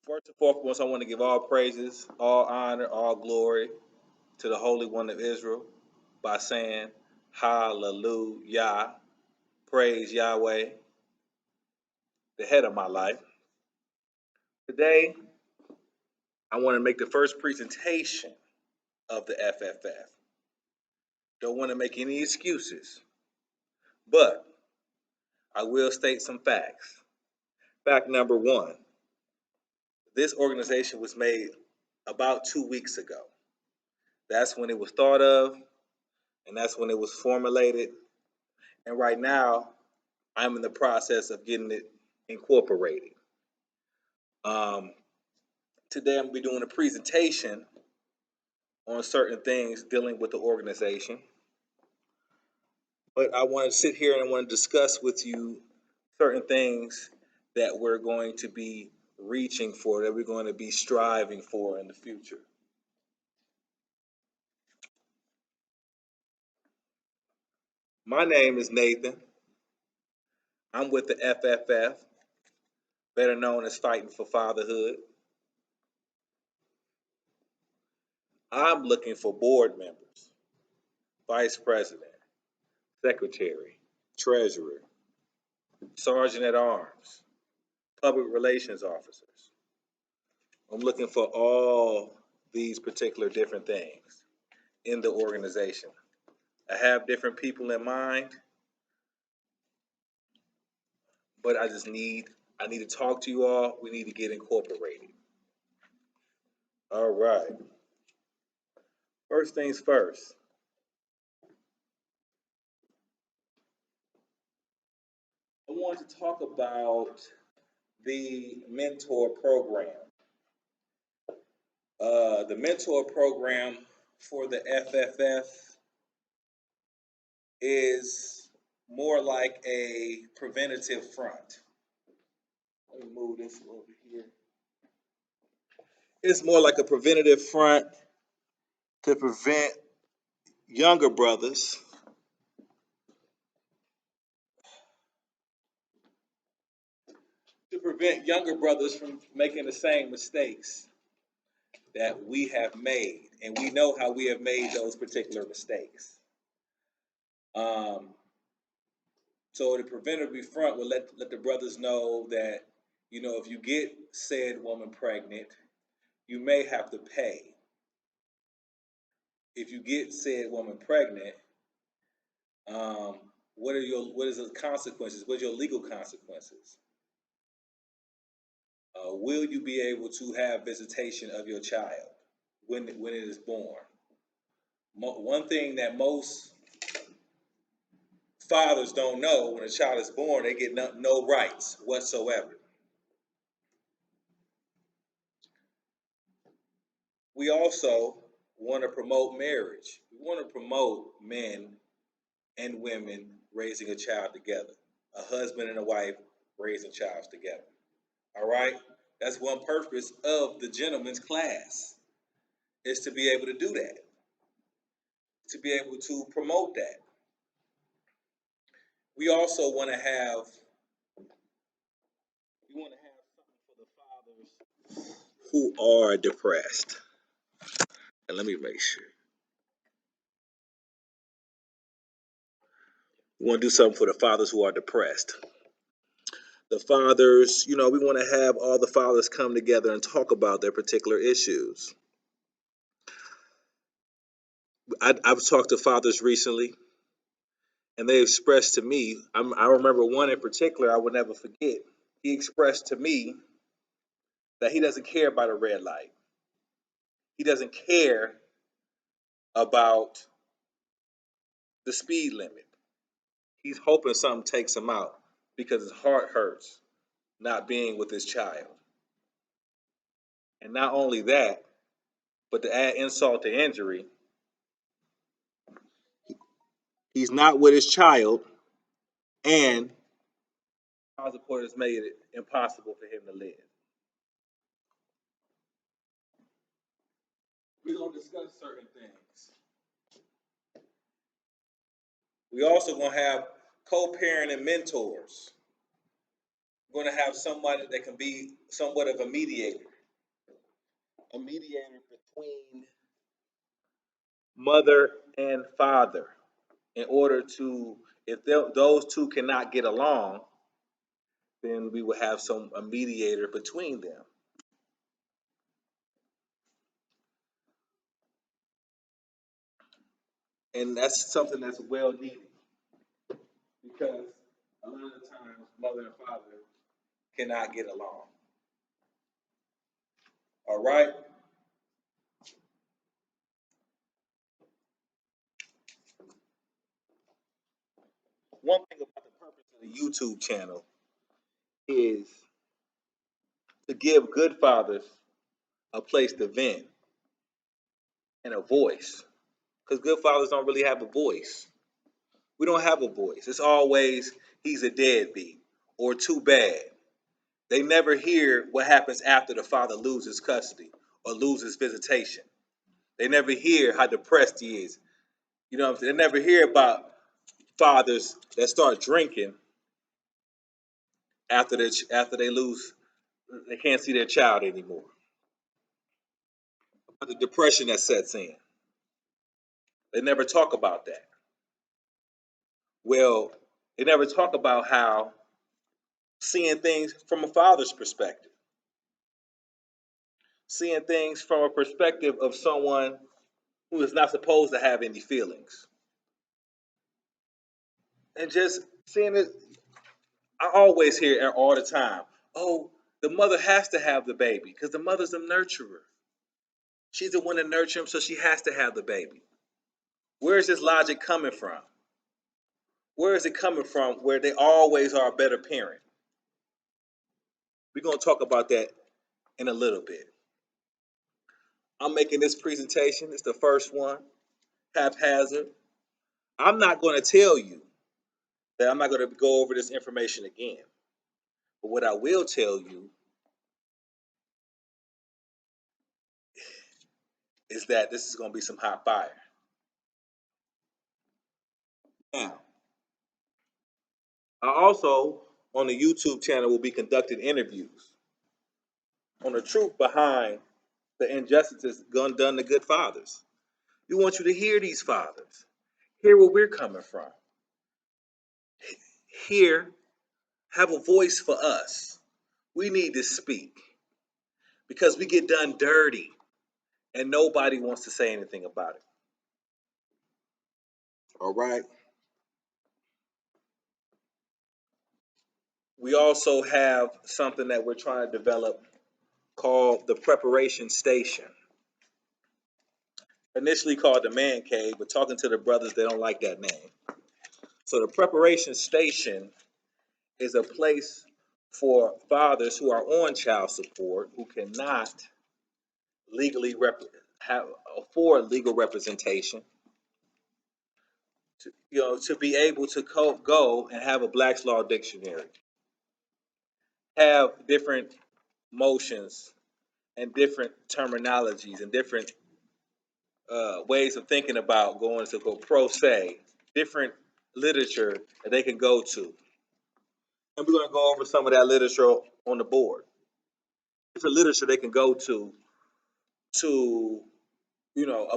First and foremost, I want to give all praises, all honor, all glory to the Holy One of Israel by saying, Hallelujah. Praise Yahweh, the head of my life. Today, I want to make the first presentation of the FFF. Don't want to make any excuses, but I will state some facts. Fact number one, this organization was made about 2 weeks ago. That's when it was thought of, and that's when it was formulated. And right now, I'm in the process of getting it incorporated. Today, I'm going to be doing a presentation on certain things dealing with the organization. But I want to sit here and I want to discuss with you certain things that we're going to be reaching for, that we're going to be striving for in the future. My name is Nathan. I'm with the FFF, better known as Fighting for Fatherhood. I'm looking for board members, vice president, secretary, treasurer, sergeant at arms, public relations officers. I'm looking for all these particular different things in the organization. I have different people in mind, but I need to talk to you all. We need to get incorporated. All right. First things first. I want to talk about the mentor program. The mentor program for the FFF is more like a preventative front. Let me move this over here. It's more like a preventative front to prevent younger brothers from making the same mistakes that we have made, and we know how we have made those particular mistakes. So the preventative front will let the brothers know that, if you get said woman pregnant, you may have to pay. If you get said woman pregnant, what is the consequences? What are your legal consequences? Will you be able to have visitation of your child when it is born? One thing that most fathers don't know: when a child is born, they get no rights whatsoever. We also want to promote marriage. We want to promote men and women raising a child together, a husband and a wife raising child together. All right? That's one purpose of the gentleman's class, is to be able to do that, to be able to promote that. We also want to have something for the fathers who are depressed. And let me make sure. We want to do something for the fathers who are depressed. The fathers, we want to have all the fathers come together and talk about their particular issues. I've talked to fathers recently, and they expressed to me, I remember one in particular I would never forget. He expressed to me that he doesn't care about a red light. He doesn't care about the speed limit. He's hoping something takes him out because his heart hurts not being with his child. And not only that, but to add insult to injury, he's not with his child, and child support has made it impossible for him to live. We're going to discuss certain things. We also going to have co-parenting mentors. We're going to have somebody that can be somewhat of a mediator. a mediator between mother and father in order to, if those two cannot get along, then we will have a mediator between them. And that's something that's well needed because a lot of times mother and father cannot get along. All right. One thing about the purpose of the YouTube channel is to give good fathers a place to vent and a voice. Because good fathers don't really have a voice. We don't have a voice. It's always he's a deadbeat or too bad. They never hear what happens after the father loses custody or loses visitation. They never hear how depressed he is. You know what I'm saying? They never hear about fathers that start drinking after they lose, they can't see their child anymore. About the depression that sets in. They never talk about that. Well, they never talk about how seeing things from a father's perspective, seeing things from a perspective of someone who is not supposed to have any feelings, and just seeing it. I always hear it all the time. Oh, the mother has to have the baby because the mother's a nurturer. She's the one to nurture him, so she has to have the baby. Where is this logic coming from? Where is it coming from where they always are a better parent? We're going to talk about that in a little bit. I'm making this presentation. It's the first one, haphazard. I'm not going to tell you that I'm not going to go over this information again. But what I will tell you is that this is going to be some hot fire. Now, I also, on the YouTube channel, will be conducting interviews on the truth behind the injustices done to good fathers. We want you to hear these fathers, hear where we're coming from, hear, have a voice for us. We need to speak because we get done dirty and nobody wants to say anything about it. All right. We also have something that we're trying to develop called the preparation station. Initially called the man cave, but talking to the brothers, they don't like that name. So the preparation station is a place for fathers who are on child support who cannot legally afford legal representation to be able to go and have a Black's Law Dictionary, have different motions and different terminologies and different ways of thinking about going to go pro se, different literature that they can go to. And we're going to go over some of that literature on the board. Different literature they can go to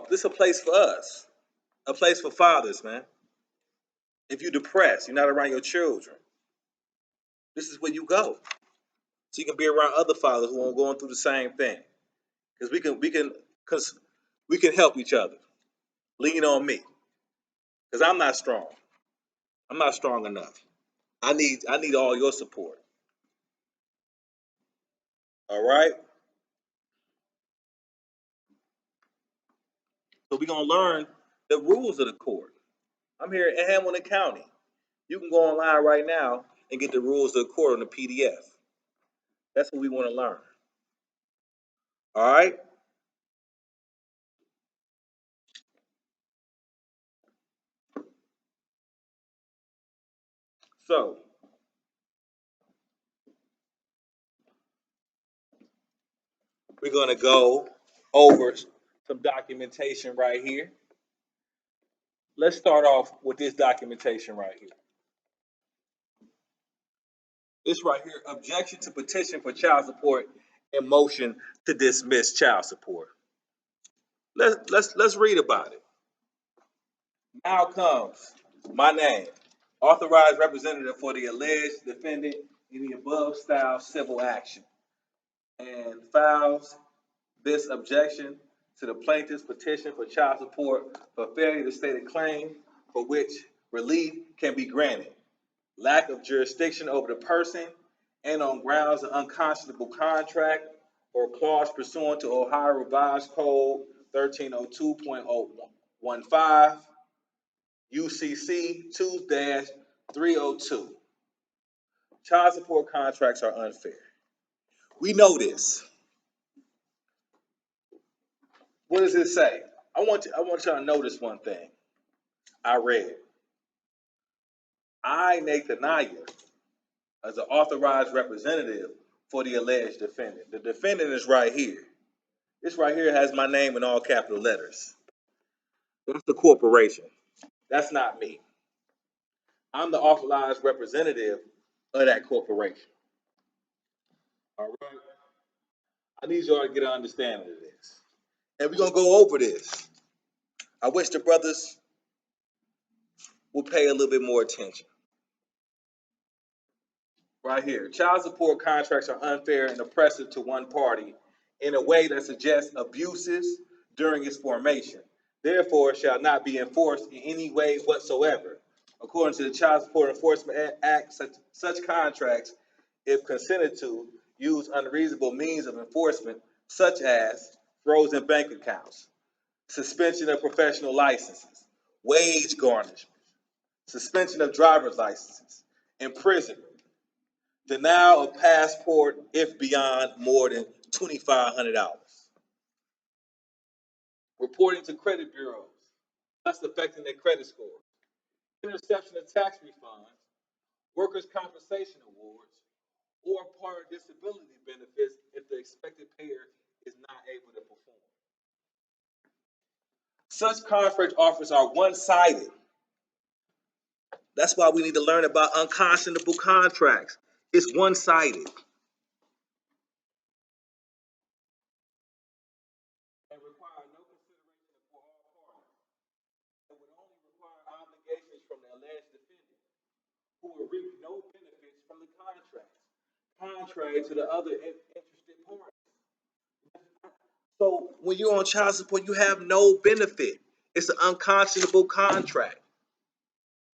this is a place for us, a place for fathers, man. If you're depressed, you're not around your children, this is where you go. So you can be around other fathers who are going through the same thing. Because we can help each other. Lean on me. Because I'm not strong. I'm not strong enough. I need all your support. All right? So we're gonna learn the rules of the court. I'm here in Hamilton County. You can go online right now and get the rules of the court on the PDF. That's what we want to learn. All right? So we're gonna go over some documentation right here. Let's start off with this documentation right here. This right here, objection to petition for child support and motion to dismiss child support. Let's read about it. Now comes my name, authorized representative for the alleged defendant in the above style civil action, and files this objection to the plaintiff's petition for child support for failure to state a claim for which relief can be granted, lack of jurisdiction over the person, and on grounds of unconscionable contract or clause pursuant to Ohio Revised Code 1302.015 UCC 2-302. Child support contracts are unfair. We know this. What does it say? I want y'all to notice one thing. I read. I, Nathaniah, as an authorized representative for the alleged defendant. The defendant is right here. This right here has my name in all capital letters. That's the corporation. That's not me. I'm the authorized representative of that corporation. All right. I need y'all to get an understanding of this. And we're going to go over this. I wish the brothers would pay a little bit more attention. Right here. Child support contracts are unfair and oppressive to one party in a way that suggests abuses during its formation. Therefore, shall not be enforced in any way whatsoever. According to the Child Support Enforcement Act, such contracts, if consented to, use unreasonable means of enforcement, such as frozen bank accounts, suspension of professional licenses, wage garnishment, suspension of driver's licenses, imprisonment, denial of passport if beyond more than $2,500, reporting to credit bureaus, thus affecting their credit score, interception of tax refunds, workers' compensation awards, or part disability benefits if the expected payer is not able to perform. Such contract offers are one-sided. That's why we need to learn about unconscionable contracts. It's one-sided. And require no consideration for all parties. It would only require obligations from the alleged defendant, who will reap no benefits from the contracts, contrary to the other interested parties. So when you're on child support, you have no benefit. It's an unconscionable contract.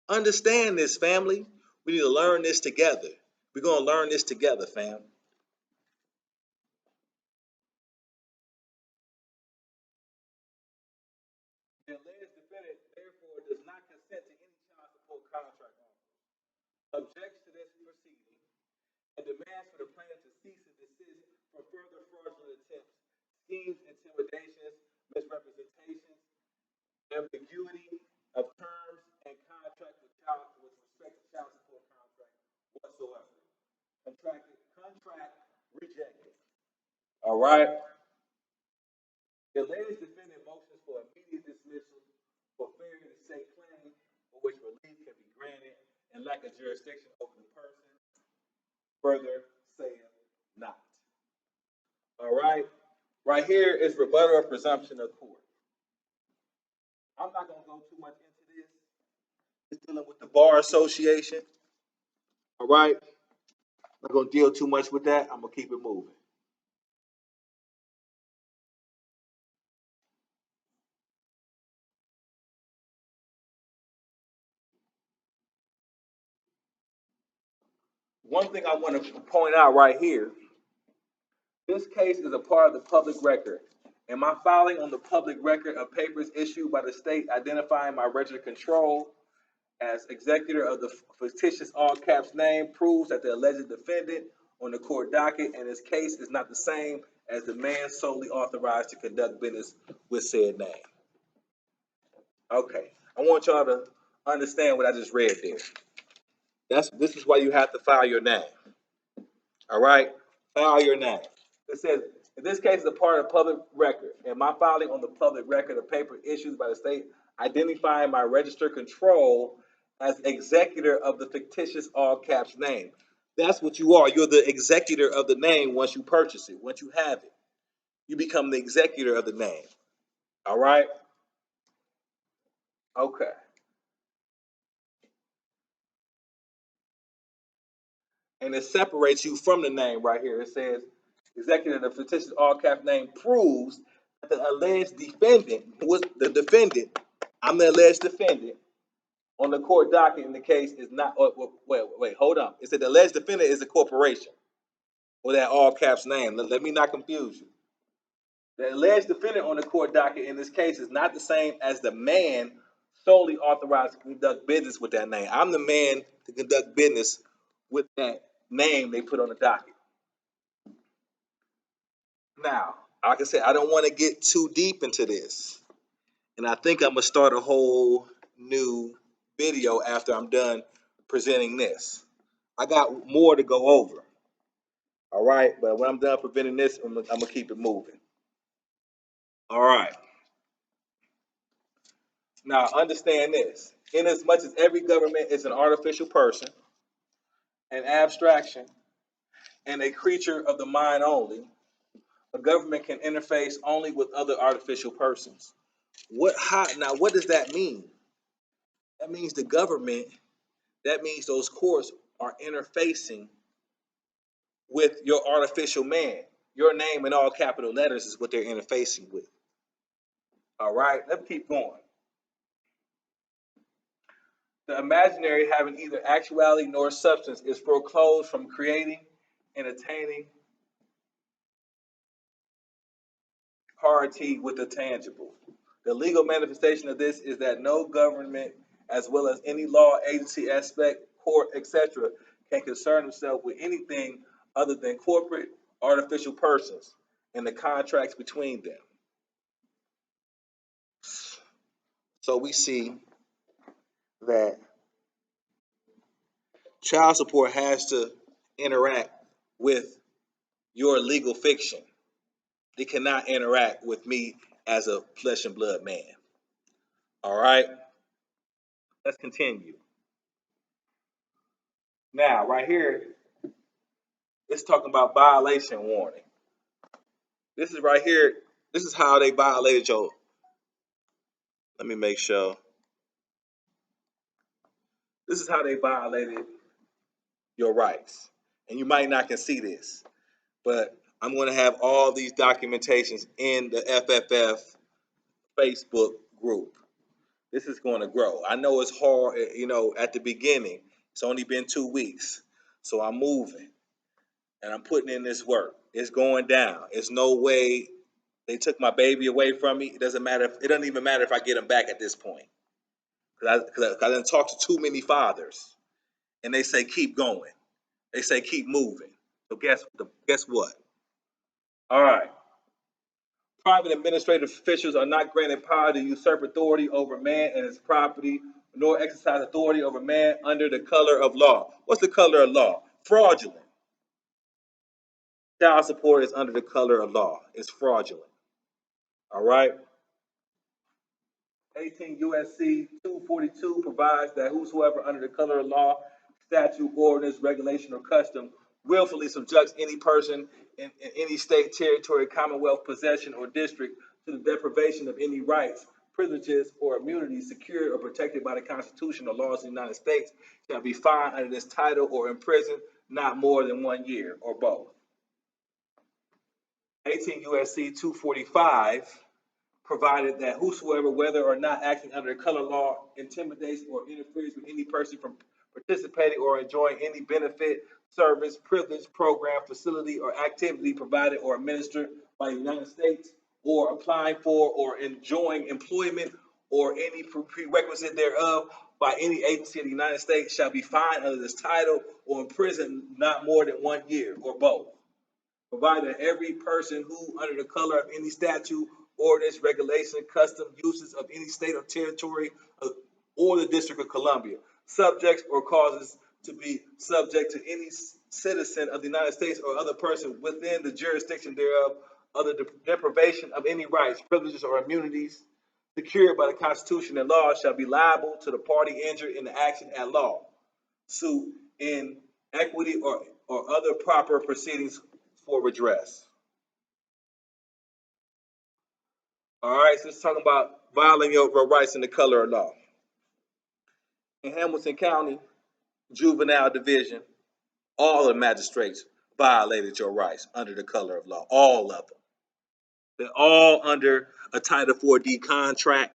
Understand this, family. We need to learn this together. We're going to learn this together, fam. The alleged defendant, therefore, does not consent to any child support contract offer, objects to this proceeding, and demands for the plaintiff to cease and desist from further fraudulent attempts, schemes, intimidations, misrepresentations, ambiguity of terms and contract with respect to child support contract whatsoever. Contract rejected. All right. The alleged defendant motions for immediate dismissal for failure to state claim for which relief can be granted and lack of jurisdiction over the person. Further saith not. All right. Right here is rebuttal or presumption of court. I'm not going to go too much into this. It's dealing with the Bar Association. All right. I'm not going to deal too much with that. I'm going to keep it moving. One thing I want to point out right here, this case is a part of the public record. Am I filing on the public record of papers issued by the state identifying my registered control as executor of the fictitious all caps name proves that the alleged defendant on the court docket and his case is not the same as the man solely authorized to conduct business with said name? Okay, I want y'all to understand what I just read there. This is why you have to file your name. All right, file your name. It says, in this case, is a part of the public record, and my filing on the public record of paper issued by the state identifying my registered control as executor of the fictitious all caps name. That's what you are. You're the executor of the name once you purchase it. Once you have it, you become the executor of the name. All right? Okay. And it separates you from the name right here. It says, executor of the fictitious all cap name proves that the alleged defendant was the defendant. I'm the alleged defendant on the court docket in the case is not. Wait, hold on. It said the alleged defendant is a corporation with that all caps name. Let me not confuse you. The alleged defendant on the court docket in this case is not the same as the man solely authorized to conduct business with that name. I'm the man to conduct business with that name they put on the docket. Now, like I said, I don't want to get too deep into this. And I think I'm going to start a whole new video after I'm done presenting this. I got more to go over. All right. But when I'm done presenting this, I'm going to keep it moving. All right. Now, understand this. Inasmuch as every government is an artificial person, an abstraction, and a creature of the mind only, a government can interface only with other artificial persons. What does that mean? That means the government, that means those courts are interfacing with your artificial man. Your name in all capital letters is what they're interfacing with. All right, let's keep going. The imaginary having neither actuality nor substance is foreclosed from creating and attaining parity with the tangible. The legal manifestation of this is that no government, as well as any law, agency, aspect, court, etc., can concern itself with anything other than corporate artificial persons and the contracts between them. So we see that child support has to interact with your legal fiction. It cannot interact with me as a flesh and blood man. All right, let's continue. Now, right here, it's talking about violation warning. This is right here. This is how they violated your. Let me make sure. This is how they violated your rights. And you might not can see this, but I'm going to have all these documentations in the FFF Facebook group. This is going to grow. I know it's hard, at the beginning. It's only been 2 weeks. So I'm moving and I'm putting in this work. It's going down. It's no way they took my baby away from me. It doesn't matter. It doesn't even matter if I get him back at this point. Because I didn't talk to too many fathers. And they say, keep going. They say, keep moving. So guess what? All right. Private administrative officials are not granted power to usurp authority over man and his property, nor exercise authority over man under the color of law. What's the color of law? Fraudulent. Child support is under the color of law. It's fraudulent. All right. 18 U.S.C. 242 provides that whosoever under the color of law, statute, ordinance, regulation, or custom willfully subjects any person in any state, territory, commonwealth, possession, or district to the deprivation of any rights, privileges, or immunities secured or protected by the Constitution or laws of the United States shall be fined under this title or imprisoned not more than 1 year, or both. 18 U.S.C. 245 provided that whosoever, whether or not acting under the color law, intimidates or interferes with any person from participating or enjoying any benefit, service, privilege, program, facility, or activity provided or administered by the United States, or applying for or enjoying employment or any prerequisite thereof by any agency of the United States shall be fined under this title or imprisoned not more than 1 year, or both. Provided that every person who, under the color of any statute, ordinance, regulation, custom, uses of any state or territory or the District of Columbia, subjects or causes to be subject to any citizen of the United States or other person within the jurisdiction thereof, of the deprivation of any rights, privileges, or immunities secured by the Constitution and law shall be liable to the party injured in the action at law, suit in equity or or other proper proceedings for redress. All right, so let's talk about violating your rights in the color of law. In Hamilton County Juvenile Division, all the magistrates violated your rights under the color of law. All of them. They're all under a Title 4D contract.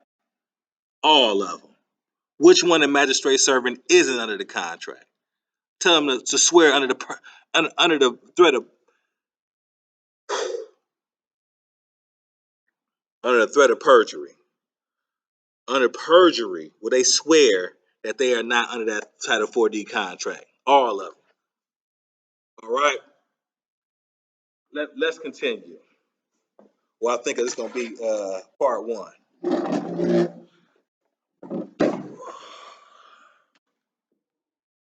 All of them. Which one of magistrate serving isn't under the contract? Tell them to swear under the threat of perjury. Under perjury, will they swear that they are not under that Title 4D contract? All of them. All right. Let's continue. Well, I think it's going to be part one.